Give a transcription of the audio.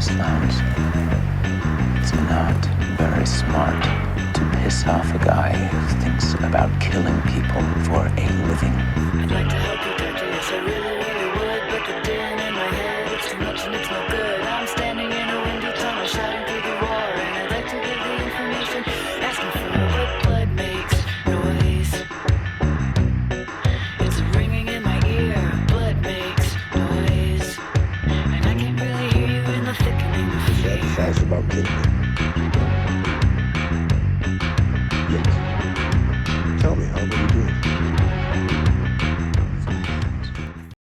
sounds. It's not very smart to piss off a guy who thinks about killing people for a living. I'd like to help you, Doctor, yes, I really, really would. But the din in my head, it's too much and it's no good. I'm standing in a windy tunnel, shouting through the roar. And I'd like to give the information, asking for what blood makes noise. It's ringing in my ear, blood makes noise. And I can't really hear you in the thickening of fear. Fantasize about killing me.